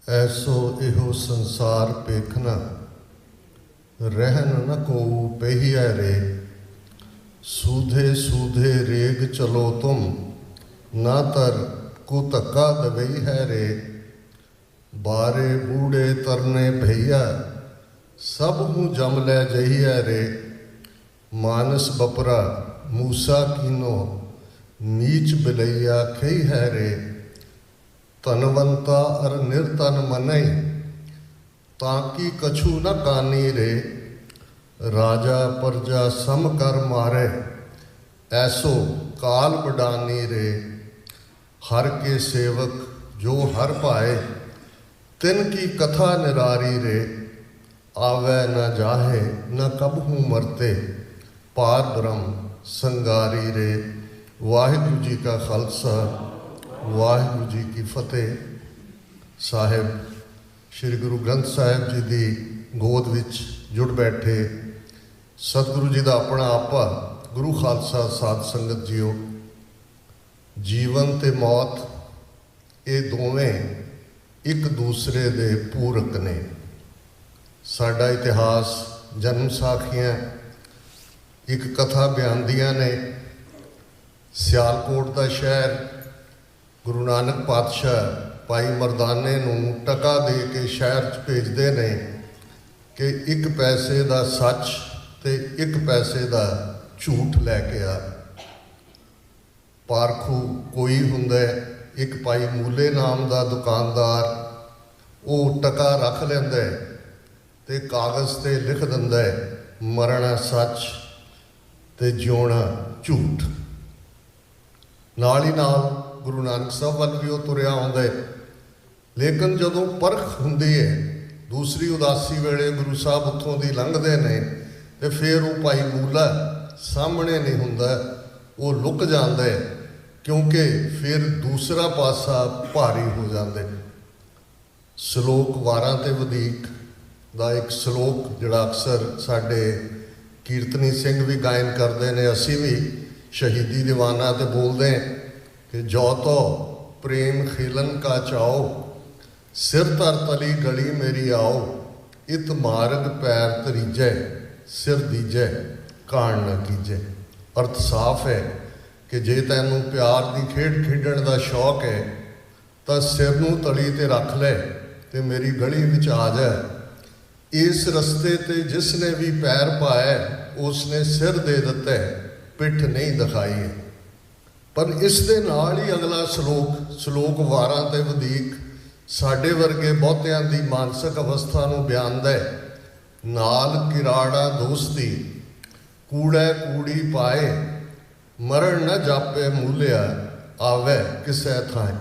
ऐसो इहो संसार पेखना, रहन न को पहिया रे। सूधे सूधे रेग चलो तुम, ना तर को धक्का दबई है रे। बारे बूढ़े तरने भैया, सब हूँ जम लै जहिया रे। मानस बपरा मूसा कीनो, नीच बिलैया खई है रे। तनवंता अर निर्तन मनई, ताकि कछु न कानी रे। राजा प्रजा सम कर मारे, ऐसो काल बडानी रे। हर के सेवक जो हर पाए, तिन की कथा निरारी रे। आवे न जाहे न कबहू मरते, पार ब्रह्म संगारी रे। वाहिगुरु जी का खालसा, वाहिगुरु जी की फतेह। साहिब श्री गुरु ग्रंथ साहिब जी की गोद विच जुड़ बैठे सतगुरु जी का अपना आपा गुरु खालसा साध संगत जीओ। जीवन ते मौत ये दोवें एक दूसरे दे पूरक ने। साडा इतिहास जन्म साखियाँ एक कथा बयानदियाँ ने। सियालकोट का शहर गुरु नानक पातशाह भाई मरदाने नूं टका दे के शहर च भेजते हैं कि एक पैसे का सच ते एक पैसे का झूठ लैके आ। पारखू कोई हुंदा, एक भाई मूले नाम का दुकानदार, वो टका रख लैंदा ते कागज़ ते लिख दिंदा मरना सच ते जिउणा झूठ। नाल ही नाल गुरु नानक साहब वाल भी वो तुरिया आउंदा है। लेकिन जदों परख हुंदी है, दूसरी उदासी वेले गुरु साहब उत्थों दी लंघदे ने ते फिर वो भाई मूला सामने नहीं हुंदा, वो लुक जांदा है, क्योंकि फिर दूसरा पासा भारी हो जांदे। सलोक वारां ते वधीक दा एक सलोक जिहड़ा अक्सर साडे कीर्तनी सिंह भी गायन करते हैं, असी भी शहीदी दीवाना ते बोलते हैं कि जो तो प्रेम खेलन का चाओ, सिर तर तली गली मेरी आओ। इत मार्ग पैर तरीजै, सिर दीजै कान न कीजै। अर्थ साफ है कि जे तैनू प्यार की खेड खेडण का शौक है तो सिर नूं तली ते रख लै ते मेरी गली विच आ जा। इस रस्ते ते जिसने भी पैर पाया उसने सिर दे दिता है, पिठ नहीं दिखाई है। पर इस दे नाल ही अगला सलोक वारां ते वधीक साडे वर्गे बहुतियां दी मानसिक अवस्था नूं बयानदा है। नाल किराड़ा दोस्ती, कूड़ै कूड़ी पाए, मरण न जापे मूलिया, आवे किसै थाए।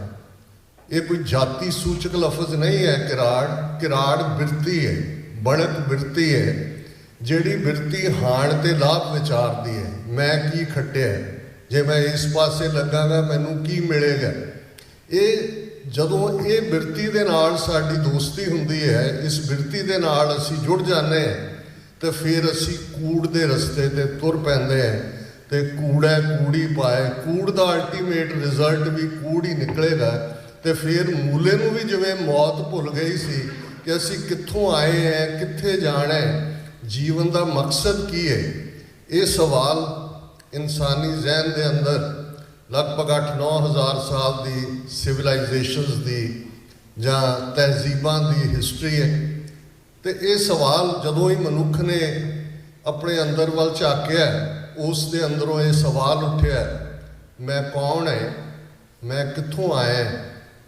ये कोई जाति सूचक लफज नहीं है। किराड़ बिरती है, बणक बिरती है, जिहड़ी बिरती हाण ते लाभ विचारदी है। मैं की खट्टिया, जे मैं इस पासे लगांगा मैनू की मिलेगा। ये जदों ये बिरती दे नाल साडी दोस्ती हुंदी है, इस बिरती दे नाल असी जुड़ जाने हैं, तो फिर असी कूड़ दे रस्ते ते तुर पैंदे हैं ते कूड़ा कूड़ी पाए। कूड़ दा अल्टीमेट रिजल्ट भी कूड़ ही निकलेगा। तो फिर मूले नूं भी जिवें मौत भुल गई सी कि असी कित्थों आए हैं, कित्थे जाना है, जीवन का मकसद की है। ये सवाल इंसानी जहन के अंदर लगभग 8-9 हज़ार साल की सिविलाइजेशनस की जां तहजीबां की हिस्टरी है। तो ये सवाल जदों ही मनुख ने अपने अंदर वाल झाकिया, उस दे अंदरों ये सवाल उठिया, मैं कौन है, मैं कित्थों आया,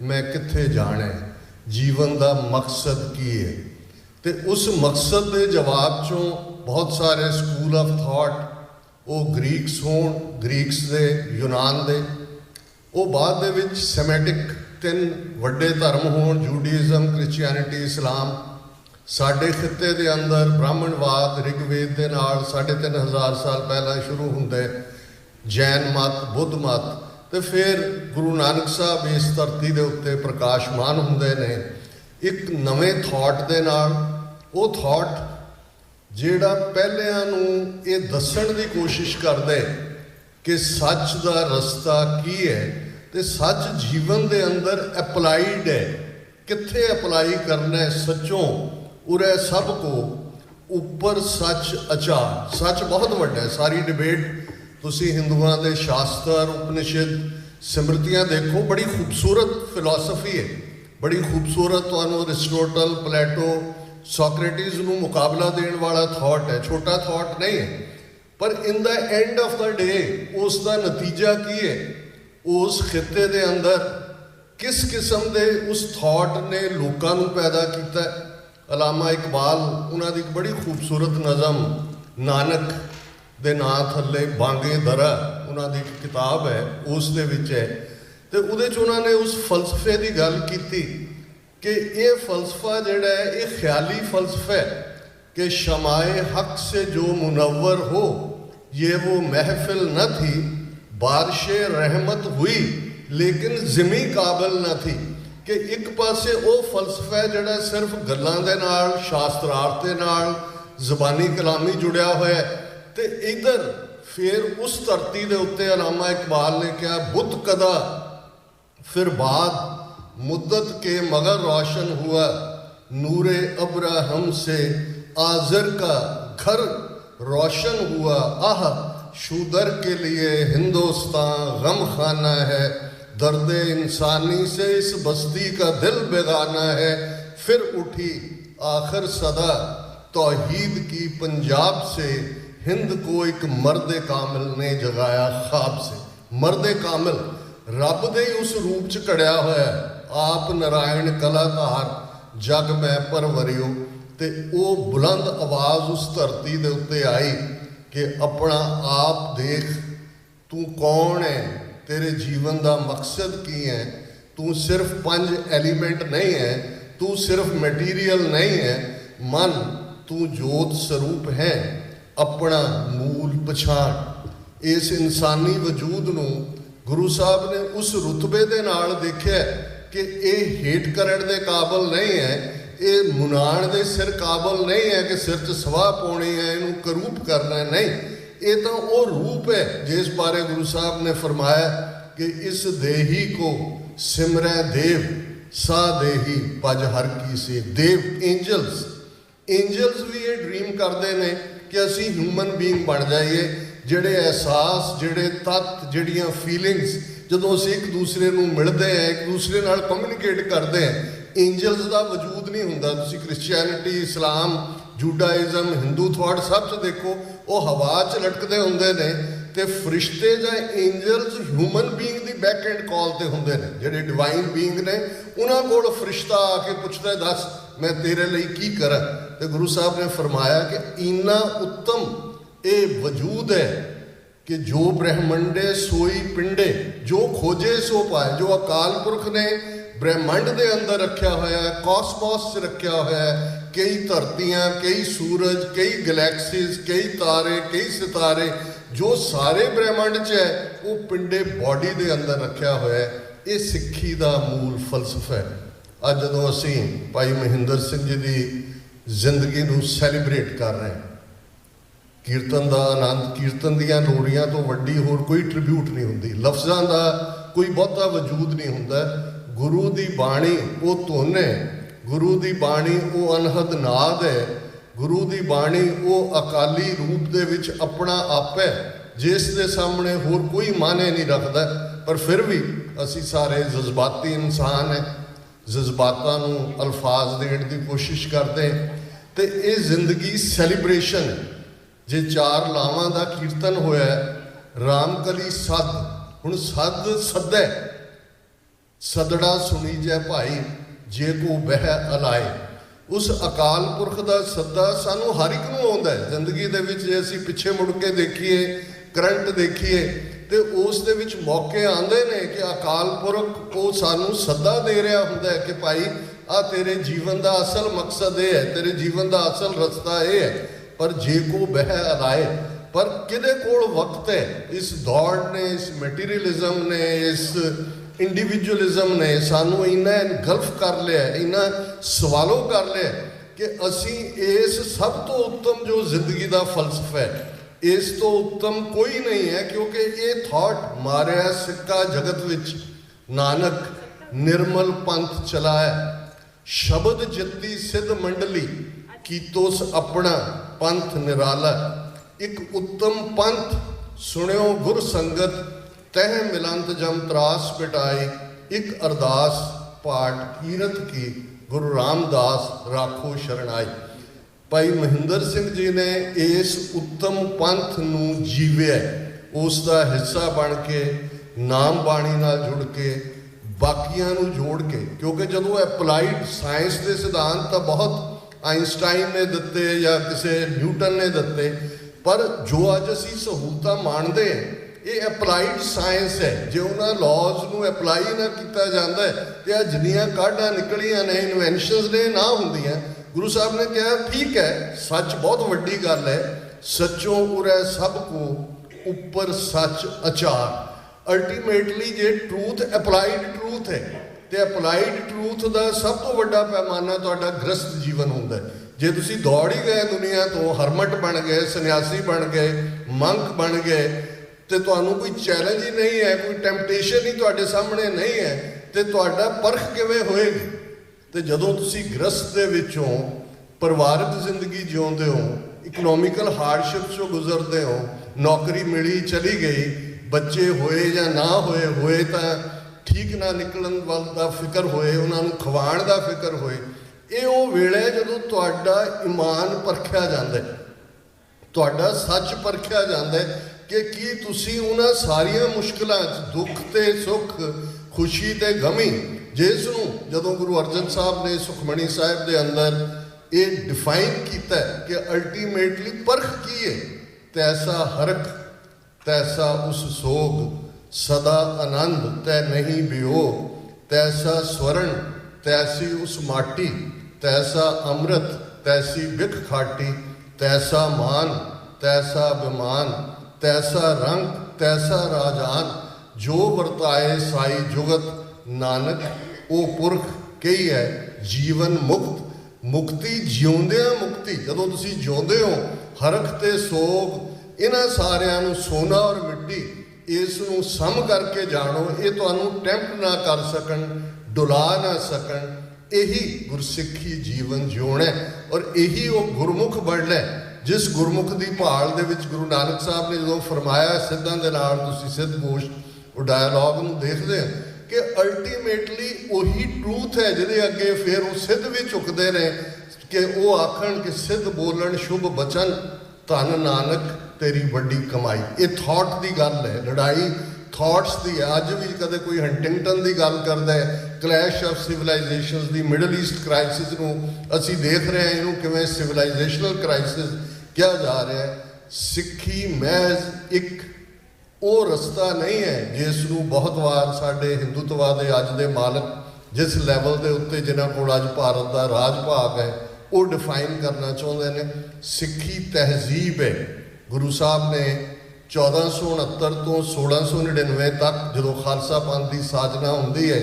मैं कित्थे जाना है, जीवन का मकसद की है। तो उस मकसद के जवाब चों बहुत सारे स्कूल ऑफ थॉट, वो ग्रीक्स होण, ग्रीक्स दे, यूनान दे, वो बाद दे विच सैमेटिक 3 वड्डे धर्म होण, जूडाइज़म, क्रिश्चियनिटी, इस्लाम। साडे खिते दे अंदर ब्राह्मणवाद ऋग्वेद दे नाल 3500 साल पहला शुरू हुंदा है, जैन मत, बुद्ध मत, तो फिर गुरु नानक साहब इस धरती दे उत्ते प्रकाशमान हुंदे ने एक नवें थॉट दे नाल। वो थॉट जिहड़ा पहलियां नूं ये दस्सण दी कोशिश करदे कि सच दा रस्ता की है, तो सच जीवन दे अंदर अप्लाइड है। कित्थे अप्लाई करना है सच्चों उरै सब को ऊपर सच अचार। सच बहुत वड्डा है। सारी डिबेट तुसी हिंदुओं के शास्त्र उपनिषद सिमरतियाँ देखो, बड़ी खूबसूरत फिलोसफी है, बड़ी खूबसूरत। तुहानूं अरिस्टोटल, प्लेटो, सॉक्रेटिस नूं मुकाबला देने वाला थॉट है, छोटा थॉट नहीं है। पर in the end of the day उसका नतीजा की है, उस खिते दे अंदर किस किस्म के उस थॉट ने लोगों को पैदा किया। अलामा इकबाल उन्होंने एक बड़ी खूबसूरत नज़म नानक दे नां थले बांगे दरा उन्होंने एक किताब है, उस दे विच है, तो उहदे च उन्होंने उस फलसफे की गल की कि ये फलसफा जिहड़ा है ये ख्याली फलसफा है कि शमाए हक से जो मुनव्वर हो ये वो महफिल न थी, बारिश रहमत हुई लेकिन जिमी काबिल न थी। कि एक पासे वो फलसफा है जिहड़ा सिर्फ गल्लां दे नाल, शास्त्रार्थ दे नाल, ज़बानी कलामी जुड़िया होया है, ते इधर फिर उस धरती दे उत्ते अलामा इकबाल ने कहा बुत कदा फिर बाद मुद्दत के मगर रोशन हुआ, नूरे अब्राहम से आज़र का घर रोशन हुआ। आह शूदर के लिए हिंदुस्तान गम खाना है, दर्द इंसानी से इस बस्ती का दिल बेगाना है। फिर उठी आखिर सदा तौहीद की पंजाब से, हिंद को एक मर्द कामिल ने जगाया ख्वाब से। मर्द कामिल रब दे उस रूप च घड़िया होया, आप नारायण कलाकार जग में परवरियो। ते वो बुलंद आवाज़ उस धरती दे उत्ते आई कि अपना आप देख, तू कौन है, तेरे जीवन का मकसद की है। तू सिर्फ 5 एलीमेंट नहीं है, तू सिर्फ मटीरियल नहीं है, मन तू जोत स्वरूप है, अपना मूल पछाण। इस इंसानी वजूद नूं गुरु साहब ने उस रुतबे दे नाल देखिया कि ये हेट करन दे काबिल नहीं है, ये मुनाण दे सिर काबिल नहीं है कि सिर च सवाह पाउणी है, इनू करूप करना है, नहीं। ये तो वो रूप है जिस बारे गुरु साहब ने फरमाया कि इस देही को सिमरै देव, सा देही पज हर की से। देव एंजल्स, एंजल्स भी ये ड्रीम करते हैं कि असी ह्यूमन बीइंग बन जाइए, जिहड़े एहसास, जिहड़े तत्त, जिहड़ियां फीलिंग्स जदों असीं एक दूसरे नूं मिलते हैं, एक दूसरे नाल कम्यूनीकेट करते हैं, एंजल्स का वजूद नहीं हुंदा। तुसीं क्रिश्चियनिटी, इस्लाम, जूडाइज़म, हिंदू थॉट सब च देखो, वो हवा च लटकते होंदे ने, ते फरिश्ते जां एंजल्स ह्यूमन बीइंग दी बैक एंड कॉल ते हुंदे ने। जिहड़े डिवाइन बीइंग ने उन्हां कोल फरिश्ता आके पुछदा है, दस मैं तेरे लिए की करा। ते गुरु साहब ने फरमाया कि इन्ना उत्तम ये वजूद है कि जो ब्रह्मंडे सोई पिंडे, जो खोजे सो पाए। जो अकाल पुरख ने ब्रह्मंड के अंदर रखा होया है, कॉस्मोस च रखा होया है, कई धरतियाँ, कई सूरज, कई गलैक्सीज, कई तारे, कई सितारे, जो सारे ब्रह्मंड च है वो पिंडे बॉडी के अंदर रखा होया है। ये सिक्खी का मूल फलसफा है। अज जदों असी भाई महेंद्र सिंह जी की जिंदगी को सैलीब्रेट कर रहे हैं, कीर्तन का आनंद, कीर्तन दियाँ लोड़ियाँ तो वड्डी होर कोई ट्रिब्यूट नहीं होंदी, लफ्ज़ां का कोई बहुता वजूद नहीं होंदा। गुरु की बाणी वो धुन है, गुरु की बाणी वो अनहद नाद है, गुरु की बाणी वो अकाली रूप दे विच अपना आप है, जिस दे सामने होर कोई माने नहीं रखता। पर फिर भी असी सारे जज्बाती इंसान हैं, जज्बातां नूं अल्फाज देने की कोशिश करते हैं। तो ये जिंदगी सैलीब्रेशन है। जे 4 लावां दा कीर्तन होया रामकली सद, हुण सद सदै, सदड़ा सुनी जै भाई जे को बह अलाए। उस अकाल पुरख का सदा सानू हर एक नूं आउंदा है जिंदगी दे विच। जे असीं पिछे मुड़ के देखिए, करंट देखिए, तो उस दे विच मौके आंदे ने कि अकाल पुरख वो सानू सदा दे रहा हुंदा है कि भाई आ तेरे जीवन का असल मकसद ये है, तेरे जीवन का असल रस्ता ये है। पर जे को बह अलाए, पर किदे कोल वक्त है। इस दौड़ ने, इस मटीरियलिज्म ने, इस इंडिविजुअलिज्म ने सानू इन्ना गल्फ कर लिया, इन्ना सवालों कर लिया कि असी इस सब तो उत्तम जो जिंदगी का फलसफा है, इस तो उत्तम कोई नहीं है। क्योंकि ये थॉट मारिया सिक्का जगत विच नानक निर्मल पंथ चलाया, शब्द जित्ती सिद्ध मंडली, कीतोस अपना पंथ निराला। एक उत्तम पंथ सुनियो गुर संगत, तह मिलंत जम त्रास बिटाई। एक अरदास पाठ कीरत की, गुरु रामदास राखो शरणाई। भाई महिंदर सिंह जी ने इस उत्तम पंथ नूं जीविया, उस दा हिस्सा बन के, नाम बाणी नाल जुड़ के, बाकियां नूं जोड़ के, क्योंकि जदों एप्लाइड साइंस के सिद्धांत तो बहुत आइंस्टाइन ने दिते या किसी न्यूटन ने दिते, पर जो अज असीं सहूलतां माणदे हैं ये एप्लाइड साइंस है। जो उन्होंने लॉज नूं एप्लाई ना किया जाता है तो आ जिन्नियां काढां निकलियां ने, इन्वेंशनस ने ना होंदियां। गुरु साहब ने कहा ठीक है, सच बहुत वड्डी गल है, सचों उरै सब को उपर सच अचार। अल्टीमेटली जे ट्रूथ एप्लाइड ट्रूथ है तो एप्लाइड ट्रूथ का सब तो वड्डा पैमाना तुहाडा गृहस्थ जीवन हुंदा है। जे तुसीं दौड़ ही गए दुनिया तो, हरमट बन गए, सन्यासी बन गए, मंक बन गए, तो तुहानूं कोई चैलेंज ही नहीं है, कोई टैंपटेशन ही तुहाडे सामने नहीं है, तो तुहाडा परख किवें होएगी। तो जदों तुसीं गृहस्थ दे विचों परिवारक जिंदगी जिउंदे हो, इकनॉमिकल हार्डशिप चों गुजरदे हो, नौकरी मिली चली गई, बच्चे होए या ना होए तो ठीक ना निकलन वाल दा फिक्र होए, उन्हां नूं खवाण दा फिक्र होए, ये वो वेला है जदों तुहाडा ईमान परखिया जांदा है, तुहाडा सच परखिया जांदा है कि की तुसीं उन्हां सारियां मुश्किलां दुख ते सुख, खुशी ते गमी, जिस नूं जदों गुरु अर्जन साहब ने सुखमणी साहिब दे अंदर ये डिफाइन किया कि अल्टीमेटली परख की है, तैसा हरख तैसा उस सोग, सदा आनंद तै नहीं वियोग, तैसा स्वर्ण तैसी उस माटी, तैसा अमृत तैसी बिख खाटी, तैसा मान तैसा अभिमान, तैसा रंग तैसा राजान, जो वरताए साई जुगत, नानक ओ पुरख कही है जीवन मुक्त। मुक्ति जिउंदियां मुक्ति, जदों तुसीं जिउंदे हो, हरख ते सोग इन्हां सारियां नूं सोना और मिट्टी इस नूं सम करके जानो, ये तुहानूं टैंप्ट ना कर सकन, डुला ना सकन। यही गुरसिੱਖੀ जीवन जिउणा है और यही वो गुरमुख बनना है, जिस गुरमुख की भाल दे विच गुरु नानक साहब ने जो फरमाया सिद्धां दे नाल तुसीं सिद्ध गोश वो डायलॉग नूं देखदे हो कि अल्टीमेटली वही ट्रूथ है जिहदे अगे फिर वो सिद्ध भी झुकते रहे कि वो आखण कि सिद्ध बोलन शुभ बचन, धन नानक तेरी वड्डी कमाई। ये थॉट की गल है, लड़ाई थॉट्स की है। अज भी कदे कोई हंटिंगटन की गल करता है, क्लैश ऑफ सिविलाइजेशनस की, मिडल ईस्ट क्राइसिस नूं असीं देख रहे हैं, इनू किवें सिविलाइजेशनल क्राइसिस कहा जा रहा है। सिੱਖੀ महज एक वो रस्ता नहीं है जिस नूं बहुत वार साडे हिंदुत्वा दे अज दे मालक जिस लैवल के उत्ते जिन्हां कोल अज भारत का राज भाग है वो डिफाइन करना चाहते हैं। सिੱਖੀ तहजीब है। गुरु साहब ने 1469 तो 1699 तक जो खालसा पंथ की साजना होंदी है,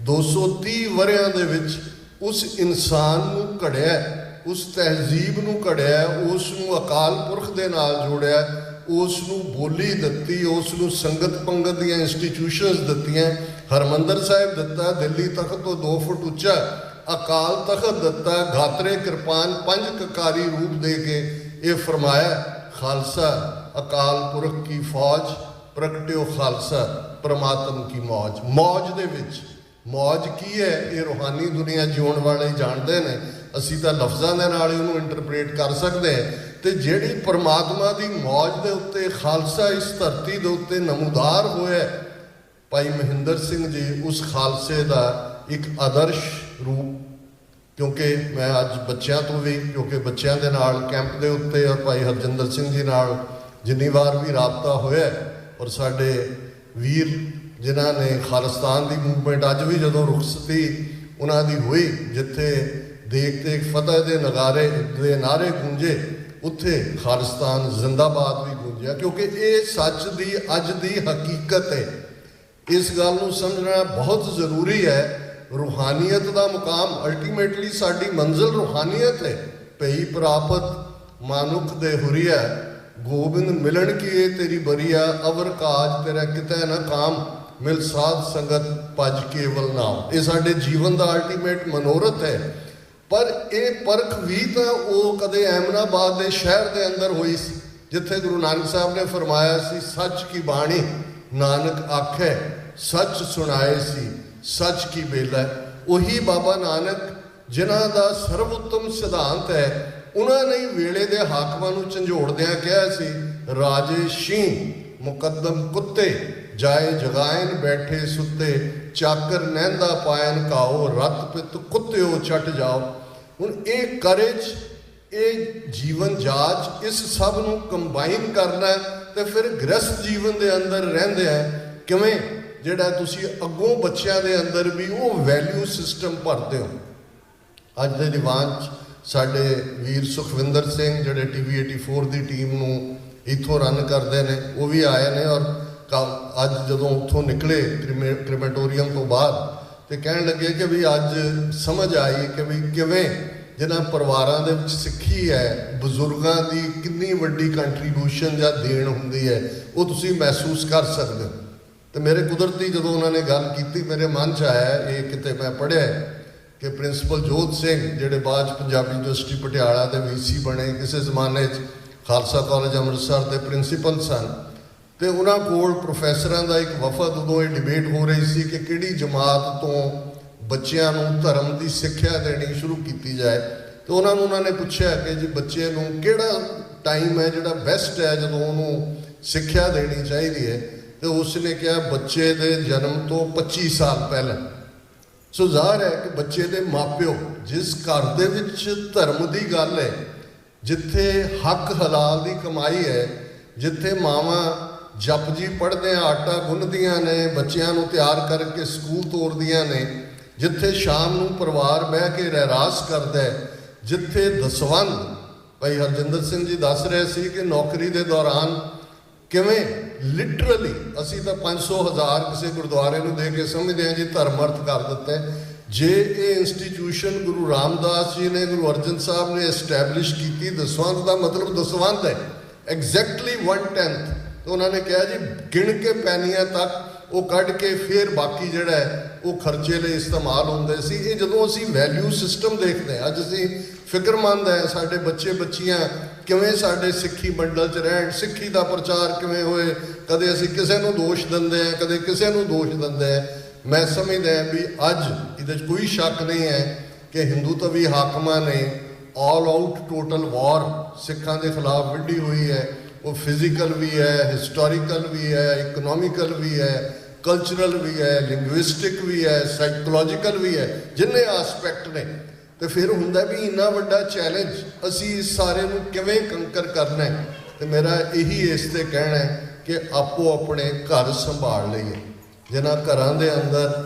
230 वरियां दे विच उस इंसान नूं घड़िया, उस तहजीब नूं घड़िया, उस नूं अकाल पुरख दे नाल जोड़िया, उस नूं बोली दित्ती, उस नूं संगत पंगत दीआं इंस्टीट्यूशनस दित्तियां। हरमंदर साहिब दिता, दिल्ली तख्त तो 2 फुट उच्चा, अकाल तख्त दिता, घातरे किरपान 5 ककारी रूप दे के ये फरमाया खालसा अकाल पुरख की फौज, प्रगट्यो खालसा परमात्म की मौज। मौज दे विच मौज की है ये रूहानी दुनिया जिउण वाले जानते हैं, असीं तां लफ्ज़ां दे नाल इहनूं इंटरप्रेट कर सकते हैं। तो जिहड़ी परमात्मा की मौज के उत्ते खालसा इस धरती के उत्ते नमूदार होया, भाई महिंदर सिंह जी उस खालसे का एक आदर्श रूप, क्योंकि मैं अज बच्चों तो भी, क्योंकि बच्चों के नाल कैंप के उत्ते और भाई हरजिंदर सिंह जी नाल जिन्नी बार भी राबता होया, और साडे वीर जिन्हां ने खालिस्तान की मूवमेंट अज भी जदों रुखसती उन्हां दी हुई, जिथे देख देख फतह के नगारे दे नारे गूंजे, उत्थे खालिस्तान जिंदाबाद भी गूंजिया, क्योंकि ये सच की अज की हकीकत है। इस गल नूं समझना बहुत जरूरी है। रूहानीयत का मुकाम अल्टीमेटली साडी मंजिल रूहानीयत है। पई प्रापत मानुख दे हुरिया, गोबिंद मिलन की तेरी बरिया, अवर काज तेरा कितै न काम, ਮਿਲ ਸਾਧ ਸੰਗਤ ਭਜ ਕੇਵਲ ਨਾਮ। ਇਹ ਸਾਡੇ ਜੀਵਨ ਦਾ ਅਲਟੀਮੇਟ ਮਨੋਰਥ ਹੈ। ਪਰ ਇਹ ਪਰਖ ਵੀ ਤਾਂ ਉਹ ਕਦੇ ਐਮਨਾਬਾਦ ਦੇ ਸ਼ਹਿਰ ਦੇ ਅੰਦਰ ਹੋਈ ਸੀ, ਜਿੱਥੇ ਗੁਰੂ ਨਾਨਕ ਸਾਹਿਬ ਨੇ ਫਰਮਾਇਆ ਸੀ, ਸੱਚ ਕੀ ਬਾਣੀ ਨਾਨਕ ਆਖੇ ਸੱਚ ਸੁਣਾਏ ਸੀ ਸੱਚ ਕੀ ਬੇਲਾ। ਉਹੀ ਬਾਬਾ ਨਾਨਕ ਜਿਨ੍ਹਾਂ ਦਾ ਸਰਵ ਉੱਤਮ ਸਿਧਾਂਤ ਹੈ, ਉਹਨਾਂ ਨੇ ਵੇਲੇ ਦੇ ਹਾਕਮਾਂ ਨੂੰ ਝੰਜੋੜਦਿਆਂ ਕਿਹਾ ਸੀ, ਰਾਜੇ ਸ਼ੀਂ ਮੁਕੱਦਮ ਕੁੱਤੇ ਜਾਏ ਜਗਾਇਨ ਬੈਠੇ ਸੁੱਤੇ ਚਾਕਰ ਨਹਿੰਦਾ ਪਾਇਨ ਕਾਓ ਰਤ ਪਿਤ ਕੁੱਤਿਓ ਛੱਟ ਜਾਓ। ਹੁਣ ਇਹ ਕਰੇਜ, ਇਹ ਜੀਵਨ ਜਾਚ, ਇਸ ਸਭ ਨੂੰ ਕੰਬਾਈਨ ਕਰਨਾ ਤੇ ਫਿਰ ਗ੍ਰਸਥ ਜੀਵਨ ਦੇ ਅੰਦਰ ਰਹਿੰਦੇ ਆ ਕਿਵੇਂ, ਜਿਹੜਾ ਤੁਸੀਂ ਅੱਗੋਂ ਬੱਚਿਆਂ ਦੇ ਅੰਦਰ ਵੀ ਉਹ ਵੈਲਿਊ ਸਿਸਟਮ ਭਰਦੇ ਹੋ। ਅੱਜ ਦੇ ਦੀਵਾਨ 'ਚ ਸਾਡੇ ਵੀਰ ਸੁਖਵਿੰਦਰ ਸਿੰਘ ਜਿਹੜੇ TV 84 ਦੀ ਟੀਮ ਨੂੰ ਇੱਥੋਂ ਰਨ ਕਰਦੇ ਨੇ, ਉਹ ਵੀ ਆਏ ਨੇ। ਔਰ ਅੱਜ ਜਦੋਂ ਉੱਥੋਂ ਨਿਕਲੇ ਕ੍ਰੀਮੇਟੋਰੀਅਮ ਤੋਂ ਬਾਅਦ, ਤੇ ਕਹਿਣ ਲੱਗੇ ਕਿ ਵੀ ਅੱਜ ਸਮਝ ਆਈ ਕਿ ਵੀ ਕਿਵੇਂ ਜਿਨ੍ਹਾਂ ਪਰਿਵਾਰਾਂ ਦੇ ਵਿੱਚ ਸਿੱਖੀ ਹੈ, ਬਜ਼ੁਰਗਾਂ ਦੀ ਕਿੰਨੀ ਵੱਡੀ ਕੰਟਰੀਬਿਊਸ਼ਨ ਜਾਂ ਦੇਣ ਹੁੰਦੀ ਹੈ, ਉਹ ਤੁਸੀਂ ਮਹਿਸੂਸ ਕਰ ਸਕਦੇ ਹੋ। ਤੇ ਮੇਰੇ ਕੁਦਰਤੀ ਜਦੋਂ ਉਹਨਾਂ ਨੇ ਗੱਲ ਕੀਤੀ, ਮੇਰੇ ਮਨ 'ਚ ਆਇਆ, ਇਹ ਕਿਤੇ ਮੈਂ ਪੜ੍ਹਿਆ ਕਿ ਪ੍ਰਿੰਸੀਪਲ ਜੋਤ ਸਿੰਘ ਜਿਹੜੇ ਬਾਅਦ 'ਚ ਪੰਜਾਬੀ ਯੂਨੀਵਰਸਿਟੀ ਪਟਿਆਲਾ ਦੇ VC ਬਣੇ, ਕਿਸੇ ਜ਼ਮਾਨੇ 'ਚ ਖਾਲਸਾ ਕਾਲਜ ਅੰਮ੍ਰਿਤਸਰ ਦੇ ਪ੍ਰਿੰਸੀਪਲ ਸਨ, ਤੇ ਉਹਨਾਂ ਕੋਲ ਪ੍ਰੋਫੈਸਰਾਂ ਦਾ ਇੱਕ ਵਫਦ, ਉਦੋਂ ਇਹ ਡਿਬੇਟ ਹੋ ਰਹੀ ਸੀ ਕਿ ਕਿਹੜੀ ਜਮਾਤ ਤੋਂ ਬੱਚਿਆਂ ਨੂੰ ਧਰਮ ਦੀ ਸਿੱਖਿਆ ਦੇਣੀ ਸ਼ੁਰੂ ਕੀਤੀ ਜਾਏ। ਤੇ ਉਹਨਾਂ ਨੇ ਪੁੱਛਿਆ ਕਿ ਜੀ ਬੱਚੇ ਨੂੰ ਕਿਹੜਾ ਟਾਈਮ ਹੈ ਜਿਹੜਾ ਬੈਸਟ ਹੈ ਜਦੋਂ ਉਹਨੂੰ ਸਿੱਖਿਆ ਦੇਣੀ ਚਾਹੀਦੀ ਹੈ। ਤੇ ਉਸਨੇ ਕਿਹਾ ਬੱਚੇ ਦੇ ਜਨਮ ਤੋਂ 25 ਸਾਲ ਪਹਿਲਾਂ। ਸੋ ਜ਼ਾਹਰ ਹੈ ਕਿ ਬੱਚੇ ਦੇ ਮਾਪਿਓ, ਜਿਸ ਘਰ ਦੇ ਵਿੱਚ ਧਰਮ ਦੀ ਗੱਲ ਹੈ, ਜਿੱਥੇ ਹੱਕ ਹਲਾਲ ਦੀ ਕਮਾਈ ਹੈ, ਜਿੱਥੇ ਮਾਵਾਂ ਜਪਜੀ ਪੜ੍ਹਦੇ ਆ, ਆਟਾ ਗੁੰਨਦੀਆਂ ਨੇ, ਬੱਚਿਆਂ ਨੂੰ ਤਿਆਰ ਕਰਕੇ ਸਕੂਲ ਤੋਰਦੀਆਂ ਨੇ, ਜਿੱਥੇ ਸ਼ਾਮ ਨੂੰ ਪਰਿਵਾਰ ਬਹਿ ਕੇ ਰਹਿਰਾਸ ਕਰਦਾ ਹੈ, ਜਿੱਥੇ ਦਸਵੰਧ, ਭਾਈ ਹਰਜਿੰਦਰ ਸਿੰਘ ਜੀ ਦੱਸ ਰਹੇ ਸੀ ਕਿ ਨੌਕਰੀ ਦੇ ਦੌਰਾਨ ਕਿਵੇਂ ਲਿਟਰਲੀ ਅਸੀਂ ਤਾਂ 500,000 ਕਿਸੇ ਗੁਰਦੁਆਰੇ ਨੂੰ ਦੇ ਕੇ ਸਮਝਦੇ ਹਾਂ ਜੀ ਧਰਮ ਅਰਥ ਕਰ ਦਿੱਤਾ। ਜੇ ਇਹ ਇੰਸਟੀਟਿਊਸ਼ਨ ਗੁਰੂ ਰਾਮਦਾਸ ਜੀ ਨੇ, ਗੁਰੂ ਅਰਜਨ ਸਾਹਿਬ ਨੇ ਐਸਟੈਬਲਿਸ਼ ਕੀਤੀ, ਦਸਵੰਧ ਦਾ ਮਤਲਬ ਦਸਵੰਧ ਹੈ, ਐਗਜ਼ੈਕਟਲੀ 1/10। ਤਾਂ ਉਹਨਾਂ ਨੇ ਕਿਹਾ ਜੀ ਗਿਣ ਕੇ ਪੈਨੀਆਂ ਤੱਕ ਉਹ ਕੱਢ ਕੇ ਫਿਰ ਬਾਕੀ ਜਿਹੜਾ ਹੈ ਉਹ ਖਰਚੇ ਲਈ ਇਸਤੇਮਾਲ ਹੁੰਦੇ ਸੀ। ਇਹ ਜਦੋਂ ਅਸੀਂ ਵੈਲਿਊ ਸਿਸਟਮ ਦੇਖਦੇ ਹਾਂ, ਅੱਜ ਅਸੀਂ ਫਿਕਰਮੰਦ ਹੈ ਸਾਡੇ ਬੱਚੇ ਬੱਚੀਆਂ ਕਿਵੇਂ ਸਾਡੇ ਸਿੱਖੀ ਮੰਡਲ 'ਚ ਰਹਿਣ, ਸਿੱਖੀ ਦਾ ਪ੍ਰਚਾਰ ਕਿਵੇਂ ਹੋਏ, ਕਦੇ ਅਸੀਂ ਕਿਸੇ ਨੂੰ ਦੋਸ਼ ਦਿੰਦੇ ਹਾਂ, ਕਦੇ ਕਿਸੇ ਨੂੰ ਦੋਸ਼ ਦਿੰਦੇ ਹਾਂ। ਮੈਂ ਸਮਝਦਾ ਵੀ ਅੱਜ ਇਹਦੇ 'ਚ ਕੋਈ ਸ਼ੱਕ ਨਹੀਂ ਹੈ ਕਿ ਹਿੰਦੂਤਵੀ ਹਾਕਮਾਂ ਨੇ ਆਲ ਆਊਟ ਟੋਟਲ ਵਾਰ ਸਿੱਖਾਂ ਦੇ ਖਿਲਾਫ ਵਿੱਢੀ ਹੋਈ ਹੈ। ਉਹ ਫਿਜ਼ੀਕਲ ਵੀ ਹੈ, ਹਿਸਟੋਰੀਕਲ ਵੀ ਹੈ, ਇਕਨੋਮਿਕਲ ਵੀ ਹੈ, ਕਲਚਰਲ ਵੀ ਹੈ, ਲਿੰਗੁਇਸਟਿਕ ਵੀ ਹੈ, ਸਾਈਕੋਲੋਜੀਕਲ ਵੀ ਹੈ, ਜਿੰਨੇ ਆਸਪੈਕਟ ਨੇ। ਤੇ ਫਿਰ ਹੁੰਦਾ ਵੀ ਇੰਨਾ ਵੱਡਾ ਚੈਲੰਜ ਅਸੀਂ ਇਸ ਸਾਰੇ ਨੂੰ ਕਿਵੇਂ ਕੰਕਰ ਕਰਨਾ ਹੈ। ਤੇ ਮੇਰਾ ਇਹੀ ਇਸ 'ਤੇ ਕਹਿਣਾ ਹੈ ਕਿ ਆਪੋ ਆਪਣੇ ਘਰ ਸੰਭਾਲ ਲਈਏ। ਜਿਨ੍ਹਾਂ ਘਰਾਂ ਦੇ ਅੰਦਰ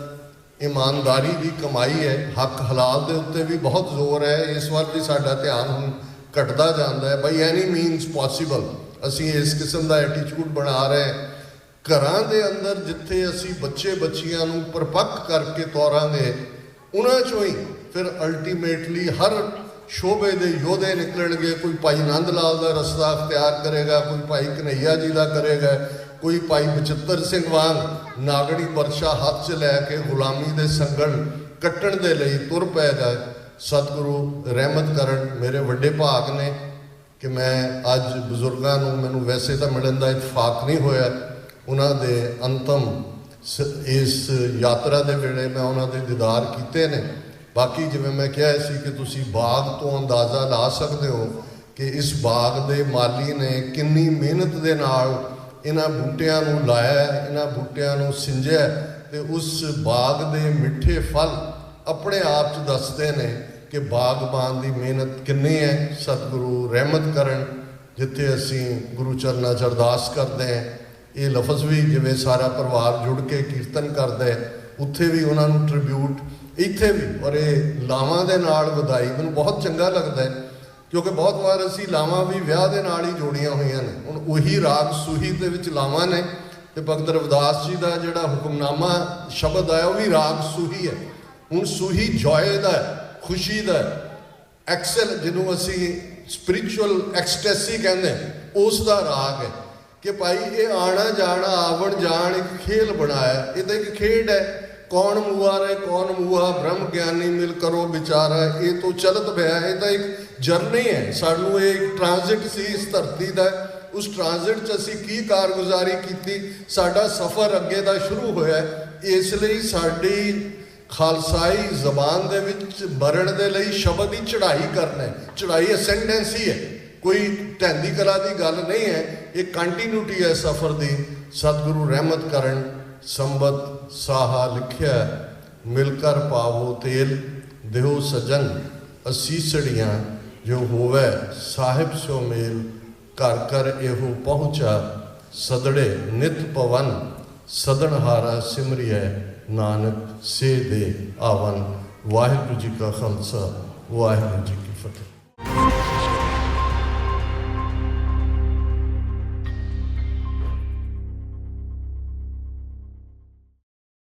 ਇਮਾਨਦਾਰੀ ਦੀ ਕਮਾਈ ਹੈ, ਹੱਕ ਹਲਾਲ ਦੇ ਉੱਤੇ ਵੀ ਬਹੁਤ ਜ਼ੋਰ ਹੈ, ਇਸ ਵੱਲ ਵੀ ਸਾਡਾ ਧਿਆਨ ਹੁਣ ਘਟਦਾ ਜਾਂਦਾ ਹੈ। ਬਾਈ ਐਨੀ ਮੀਨਸ ਪੋਸੀਬਲ ਅਸੀਂ ਇਸ ਕਿਸਮ ਦਾ ਐਟੀਟਿਊਡ ਬਣਾ ਰਹੇ। ਘਰਾਂ ਦੇ ਅੰਦਰ ਜਿੱਥੇ ਅਸੀਂ ਬੱਚੇ ਬੱਚੀਆਂ ਨੂੰ ਪਰਪੱਕ ਕਰਕੇ ਤੋਰਾਂਗੇ, ਉਹਨਾਂ 'ਚੋਂ ਹੀ ਫਿਰ ਅਲਟੀਮੇਟਲੀ ਹਰ ਸ਼ੋਭੇ ਦੇ ਯੋਧੇ ਨਿਕਲਣਗੇ। ਕੋਈ ਭਾਈ ਨੰਦ ਲਾਲ ਦਾ ਰਸਤਾ ਅਖਤਿਆਰ ਕਰੇਗਾ, ਕੋਈ ਭਾਈ ਕਨਈਆ ਜੀ ਦਾ ਕਰੇਗਾ, ਕੋਈ ਭਾਈ ਬਚਿੱਤਰ ਸਿੰਘ ਵਾਂਗ ਨਾਗੜੀ ਵਰਸ਼ਾ ਹੱਥ 'ਚ ਲੈ ਕੇ ਗੁਲਾਮੀ ਦੇ ਸੰਗਲ ਕੱਟਣ ਦੇ ਲਈ ਤੁਰ ਪਏਗਾ। ਸਤਿਗੁਰੂ ਰਹਿਮਤ ਕਰਨ। ਮੇਰੇ ਵੱਡੇ ਭਾਗ ਨੇ ਕਿ ਮੈਂ ਅੱਜ ਬਜ਼ੁਰਗਾਂ ਨੂੰ, ਮੈਨੂੰ ਵੈਸੇ ਤਾਂ ਮਿਲਣ ਦਾ ਇਤਫਾਕ ਨਹੀਂ ਹੋਇਆ, ਉਹਨਾਂ ਦੇ ਅੰਤਮ ਇਸ ਯਾਤਰਾ ਦੇ ਵੇਲੇ ਮੈਂ ਉਹਨਾਂ ਦੇ ਦੀਦਾਰ ਕੀਤੇ ਨੇ। ਬਾਕੀ ਜਿਵੇਂ ਮੈਂ ਕਿਹਾ ਸੀ ਕਿ ਤੁਸੀਂ ਬਾਗ ਤੋਂ ਅੰਦਾਜ਼ਾ ਲਾ ਸਕਦੇ ਹੋ ਕਿ ਇਸ ਬਾਗ ਦੇ ਮਾਲੀ ਨੇ ਕਿੰਨੀ ਮਿਹਨਤ ਦੇ ਨਾਲ ਇਹਨਾਂ ਬੂਟਿਆਂ ਨੂੰ ਲਾਇਆ, ਇਹਨਾਂ ਬੂਟਿਆਂ ਨੂੰ ਸਿੰਜਿਆ, ਤੇ ਉਸ ਬਾਗ ਦੇ ਮਿੱਠੇ ਫਲ ਆਪਣੇ ਆਪ 'ਚ ਦੱਸਦੇ ਨੇ ਕਿ ਬਾਗਬਾਨ ਦੀ ਮਿਹਨਤ ਕਿੰਨੀ ਹੈ। ਸਤਿਗੁਰੂ ਰਹਿਮਤ ਕਰਨ। ਜਿੱਥੇ ਅਸੀਂ ਗੁਰੂ ਚਰਨਾਂ 'ਚ ਅਰਦਾਸ ਕਰਦੇ ਹਾਂ, ਇਹ ਲਫ਼ਜ਼ ਵੀ ਜਿਵੇਂ ਸਾਰਾ ਪਰਿਵਾਰ ਜੁੜ ਕੇ ਕੀਰਤਨ ਕਰਦਾ ਹੈ, ਉੱਥੇ ਵੀ ਉਹਨਾਂ ਨੂੰ ਟ੍ਰਿਬਿਊਟ, ਇੱਥੇ ਵੀ। ਔਰ ਇਹ ਲਾਵਾਂ ਦੇ ਨਾਲ ਵਧਾਈ ਮੈਨੂੰ ਬਹੁਤ ਚੰਗਾ ਲੱਗਦਾ ਹੈ, ਕਿਉਂਕਿ ਬਹੁਤ ਵਾਰ ਅਸੀਂ ਲਾਵਾਂ ਵੀ ਵਿਆਹ ਦੇ ਨਾਲ ਹੀ ਜੋੜੀਆਂ ਹੋਈਆਂ ਨੇ। ਹੁਣ ਉਹੀ ਰਾਗ ਸੂਹੀ ਦੇ ਵਿੱਚ ਲਾਵਾਂ ਨੇ, ਤੇ ਭਗਤ ਰਵਿਦਾਸ ਜੀ ਦਾ ਜਿਹੜਾ ਹੁਕਮਨਾਮਾ ਸ਼ਬਦ ਆਇਆ ਉਹ ਵੀ ਰਾਗ ਸੂਹੀ ਹੈ। ਹੁਣ ਸੂਹੀ ਜੋਏ ਦਾ, ਖੁਸ਼ੀ ਦਾ, ਐਕਸਲ ਜਿਹਨੂੰ ਅਸੀਂ ਸਪਿਰਿਚੁਅਲ ਐਕਸਟੈਸੀ ਕਹਿੰਦੇ, ਉਸ ਦਾ ਰਾਗ ਹੈ कि भाई ये आना जाना आवन जान एक खेल बनाया, ये तो एक खेड है। कौन मुआ रहे कौन मुआ, ब्रह्म ज्ञानी मिल करो विचारा, ये तो चलत पाया। ये तो एक जर्नी है, सानू एक ट्रांजिट सी इस धरती का। उस ट्रांजिट च असी की कारगुजारी की, साडा सफ़र अगे का शुरू होया। इसलिए साडी खालसाई जबान दे विच मरण दे लई शब्द ही चढ़ाई करना है। चढ़ाई असेंडेंस ही है, कोई ढैंदी कला की गल नहीं है। एक कंटीन्यूटी है सफ़र की। सतगुरु रहमत करन। संबत साहा लिखिया, मिलकर पावो तेल, देहो सजन असीसड़ियाँ, जो होवे साहिब सो मेल, घर कर एहो पहुँचा, सदड़े नित पवन, सदनहारा सिमरिया, नानक से दे आवन। वाहिगुरू जी का खालसा, वाहिगुरू जी की फतेह।